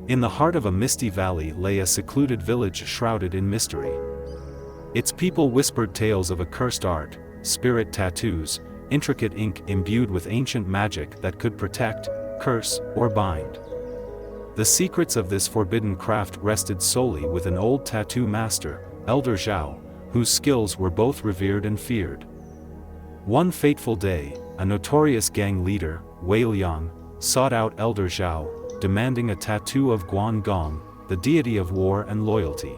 In the heart of a misty valley lay a secluded village shrouded in mystery. Its people whispered tales of accursed art, spirit tattoos, intricate ink imbued with ancient magic that could protect, curse, or bind. The secrets of this forbidden craft rested solely with an old tattoo master, Elder Zhao, whose skills were both revered and feared. One fateful day, a notorious gang leader, Wei Liang, sought out Elder Zhao, demanding a tattoo of Guan Gong, the deity of war and loyalty.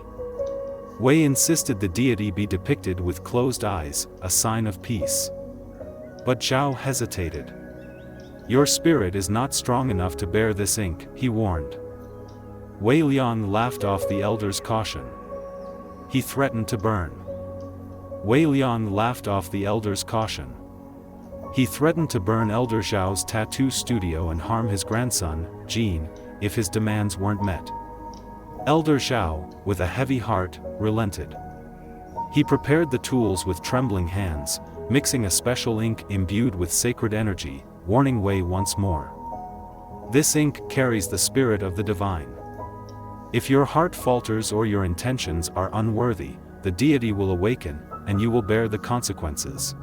Wei insisted the deity be depicted with closed eyes, a sign of peace. But Zhao hesitated. "Your spirit is not strong enough to bear this ink," he warned. Wei Liang laughed off the elder's caution. He threatened to burn. Wei Liang laughed off the elder's caution. He threatened to burn Elder Zhao's tattoo studio and harm his grandson, Jin, if his demands weren't met. Elder Zhao, with a heavy heart, relented. He prepared the tools with trembling hands, mixing a special ink imbued with sacred energy, warning Wei once more. "This ink carries the spirit of the divine. If your heart falters or your intentions are unworthy, the deity will awaken, and you will bear the consequences."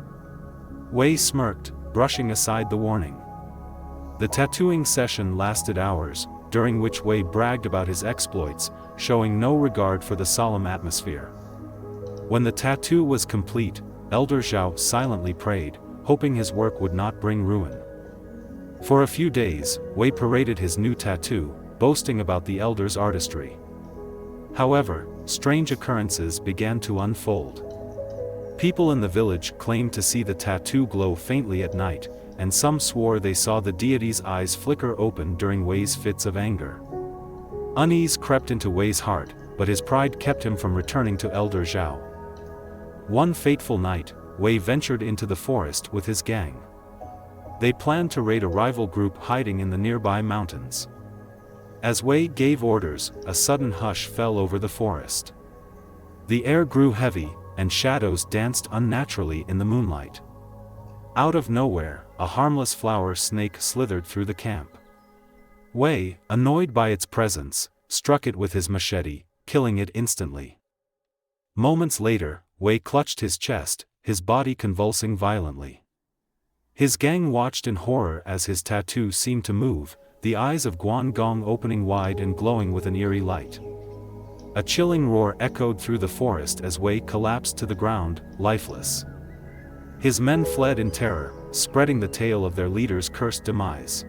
Wei smirked, brushing aside the warning. The tattooing session lasted hours, during which Wei bragged about his exploits, showing no regard for the solemn atmosphere. When the tattoo was complete, Elder Zhao silently prayed, hoping his work would not bring ruin. For a few days, Wei paraded his new tattoo, boasting about the elder's artistry. However, strange occurrences began to unfold. People in the village claimed to see the tattoo glow faintly at night, and some swore they saw the deity's eyes flicker open during Wei's fits of anger. Unease crept into Wei's heart, but his pride kept him from returning to Elder Zhao. One fateful night, Wei ventured into the forest with his gang. They planned to raid a rival group hiding in the nearby mountains. As Wei gave orders, a sudden hush fell over the forest. The air grew heavy, and shadows danced unnaturally in the moonlight. Out of nowhere, a harmless flower snake slithered through the camp. Wei, annoyed by its presence, struck it with his machete, killing it instantly. Moments later, Wei clutched his chest, his body convulsing violently. His gang watched in horror as his tattoo seemed to move, the eyes of Guan Gong opening wide and glowing with an eerie light. A chilling roar echoed through the forest as Wei collapsed to the ground, lifeless. His men fled in terror, spreading the tale of their leader's cursed demise.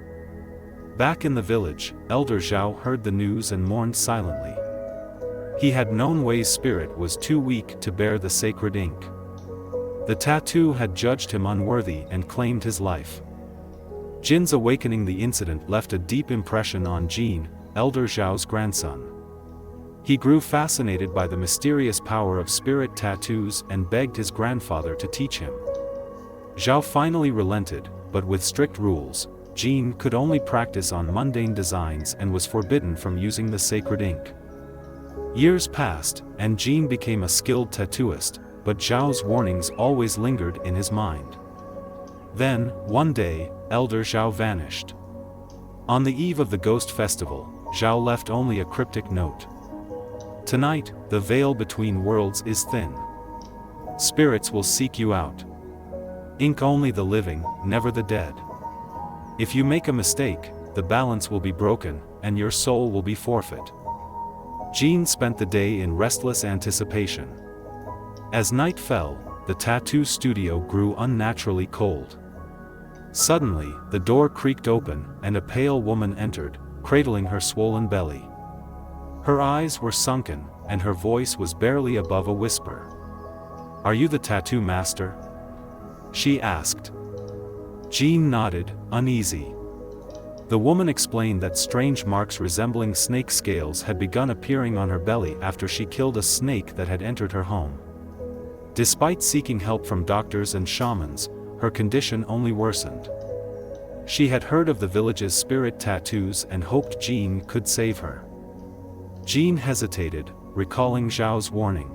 Back in the village, Elder Zhao heard the news and mourned silently. He had known Wei's spirit was too weak to bear the sacred ink. The tattoo had judged him unworthy and claimed his life. Jin's awakening the incident left a deep impression on Jin, Elder Zhao's grandson. He grew fascinated by the mysterious power of spirit tattoos and begged his grandfather to teach him. Zhao finally relented, but with strict rules. Jin could only practice on mundane designs and was forbidden from using the sacred ink. Years passed, and Jin became a skilled tattooist, but Zhao's warnings always lingered in his mind. Then, one day, Elder Zhao vanished. On the eve of the Ghost Festival, Zhao left only a cryptic note. "Tonight, the veil between worlds is thin. Spirits will seek you out. Ink only the living, never the dead. If you make a mistake, the balance will be broken, and your soul will be forfeit." Jin spent the day in restless anticipation. As night fell, the tattoo studio grew unnaturally cold. Suddenly, the door creaked open, and a pale woman entered, cradling her swollen belly. Her eyes were sunken, and her voice was barely above a whisper. "Are you the tattoo master?" she asked. Jin nodded, uneasy. The woman explained that strange marks resembling snake scales had begun appearing on her belly after she killed a snake that had entered her home. Despite seeking help from doctors and shamans, her condition only worsened. She had heard of the village's spirit tattoos and hoped Jin could save her. Jin hesitated, recalling Zhao's warning.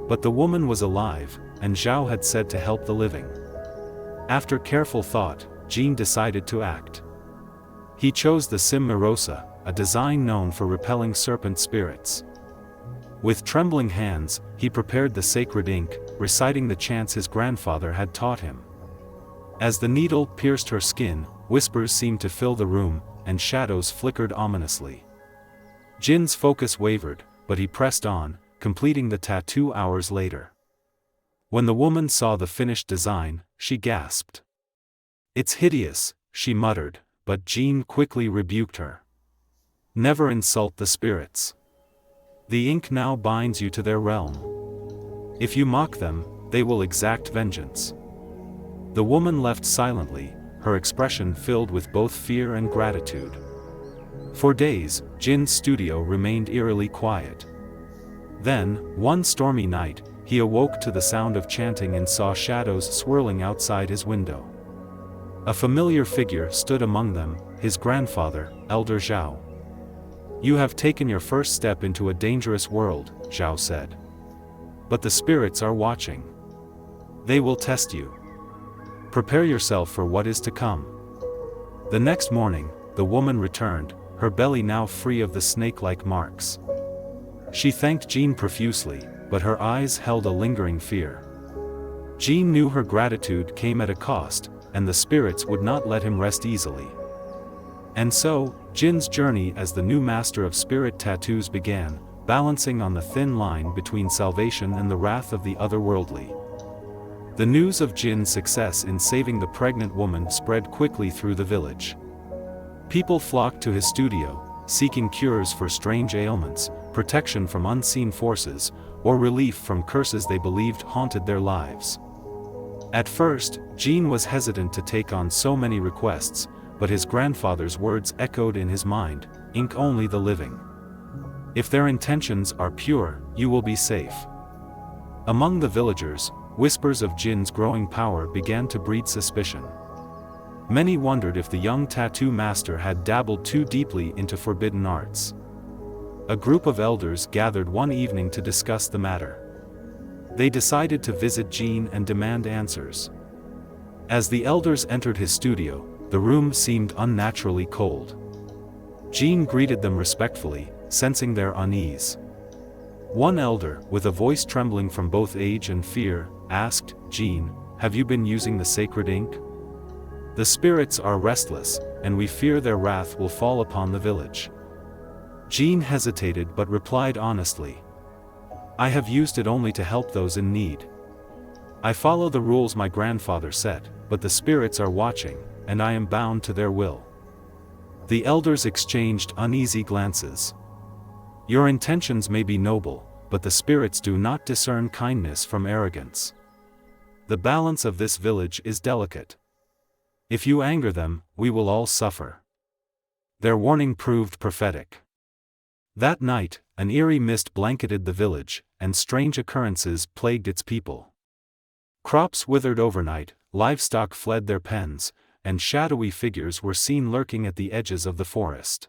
But the woman was alive, and Zhao had said to help the living. After careful thought, Jin decided to act. He chose the Sim Mirosa, a design known for repelling serpent spirits. With trembling hands, he prepared the sacred ink, reciting the chants his grandfather had taught him. As the needle pierced her skin, whispers seemed to fill the room, and shadows flickered ominously. Jin's focus wavered, but he pressed on, completing the tattoo hours later. When the woman saw the finished design, she gasped. "It's hideous," she muttered, but Jin quickly rebuked her. "Never insult the spirits. The ink now binds you to their realm. If you mock them, they will exact vengeance." The woman left silently, her expression filled with both fear and gratitude. For days, Jin's studio remained eerily quiet. Then, one stormy night, he awoke to the sound of chanting and saw shadows swirling outside his window. A familiar figure stood among them, his grandfather, Elder Zhao. "You have taken your first step into a dangerous world," Zhao said. "But the spirits are watching. They will test you. Prepare yourself for what is to come." The next morning, the woman returned, her belly now free of the snake-like marks. She thanked Jin profusely, but her eyes held a lingering fear. Jin knew her gratitude came at a cost, and the spirits would not let him rest easily. And so, Jin's journey as the new master of spirit tattoos began, balancing on the thin line between salvation and the wrath of the otherworldly. The news of Jin's success in saving the pregnant woman spread quickly through the village. People flocked to his studio, seeking cures for strange ailments, protection from unseen forces, or relief from curses they believed haunted their lives. At first, Jin was hesitant to take on so many requests, but his grandfather's words echoed in his mind, "Ink only the living. If their intentions are pure, you will be safe." Among the villagers, whispers of Jin's growing power began to breed suspicion. Many wondered if the young tattoo master had dabbled too deeply into forbidden arts. A group of elders gathered one evening to discuss the matter. They decided to visit Jin and demand answers. As the elders entered his studio, the room seemed unnaturally cold. Jin greeted them respectfully, sensing their unease. One elder, with a voice trembling from both age and fear, asked, "Jin, have you been using the sacred ink? The spirits are restless, and we fear their wrath will fall upon the village." Jin hesitated but replied honestly, "I have used it only to help those in need. I follow the rules my grandfather set, but the spirits are watching, and I am bound to their will." The elders exchanged uneasy glances. "Your intentions may be noble, but the spirits do not discern kindness from arrogance. The balance of this village is delicate. If you anger them, we will all suffer." Their warning proved prophetic. That night, an eerie mist blanketed the village, and strange occurrences plagued its people. Crops withered overnight, livestock fled their pens, and shadowy figures were seen lurking at the edges of the forest.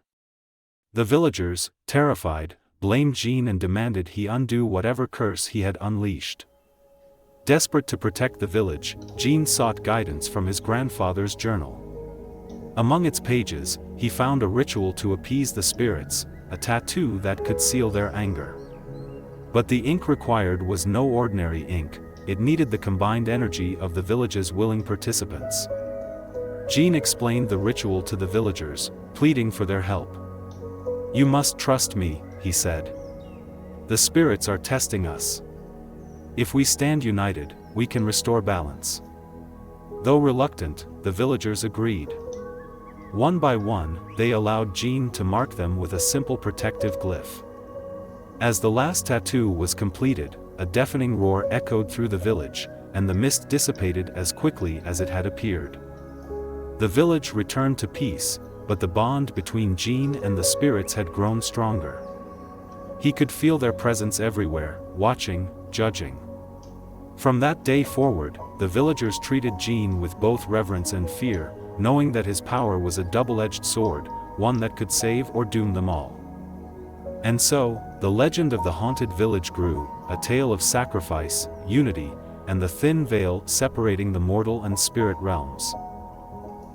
The villagers, terrified, blamed Jin and demanded he undo whatever curse he had unleashed. Desperate to protect the village, Jin sought guidance from his grandfather's journal. Among its pages, he found a ritual to appease the spirits, a tattoo that could seal their anger. But the ink required was no ordinary ink, it needed the combined energy of the village's willing participants. Jin explained the ritual to the villagers, pleading for their help. "You must trust me," he said. "The spirits are testing us. If we stand united, we can restore balance." Though reluctant, the villagers agreed. One by one, they allowed Jin to mark them with a simple protective glyph. As the last tattoo was completed, a deafening roar echoed through the village, and the mist dissipated as quickly as it had appeared. The village returned to peace, but the bond between Jin and the spirits had grown stronger. He could feel their presence everywhere, watching, judging. From that day forward, the villagers treated Jin with both reverence and fear, knowing that his power was a double-edged sword, one that could save or doom them all. And so, the legend of the haunted village grew, a tale of sacrifice, unity, and the thin veil separating the mortal and spirit realms.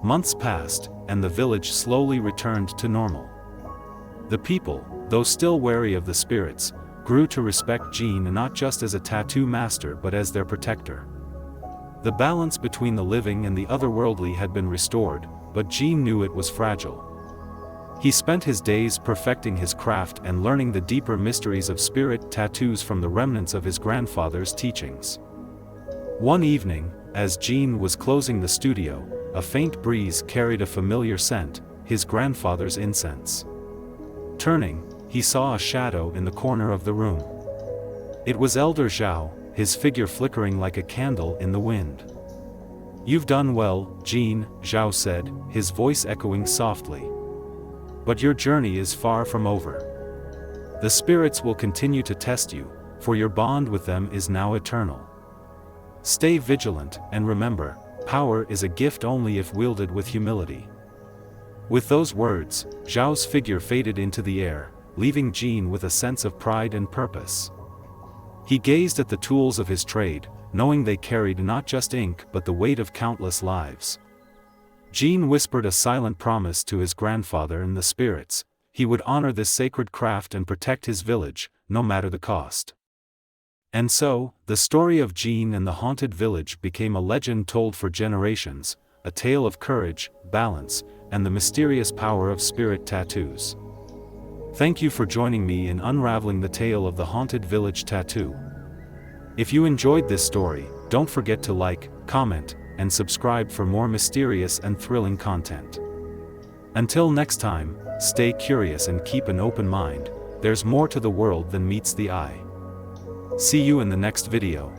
Months passed, and the village slowly returned to normal. The people, though still wary of the spirits, grew to respect Jean not just as a tattoo master but as their protector. The balance between the living and the otherworldly had been restored, but Jean knew it was fragile. He spent his days perfecting his craft and learning the deeper mysteries of spirit tattoos from the remnants of his grandfather's teachings. One evening, as Jean was closing the studio, a faint breeze carried a familiar scent, his grandfather's incense. Turning, he saw a shadow in the corner of the room. It was Elder Zhao, his figure flickering like a candle in the wind. "You've done well, Jean," Zhao said, his voice echoing softly. "But your journey is far from over. The spirits will continue to test you, for your bond with them is now eternal. Stay vigilant, and remember, power is a gift only if wielded with humility." With those words, Zhao's figure faded into the air, leaving Jean with a sense of pride and purpose. He gazed at the tools of his trade, knowing they carried not just ink but the weight of countless lives. Jean whispered a silent promise to his grandfather and the spirits: he would honor this sacred craft and protect his village, no matter the cost. And so, the story of Jean and the haunted village became a legend told for generations, a tale of courage, balance, and the mysterious power of spirit tattoos. Thank you for joining me in unraveling the tale of the haunted village tattoo. If you enjoyed this story, don't forget to like, comment, and subscribe for more mysterious and thrilling content. Until next time, stay curious and keep an open mind. There's more to the world than meets the eye. See you in the next video.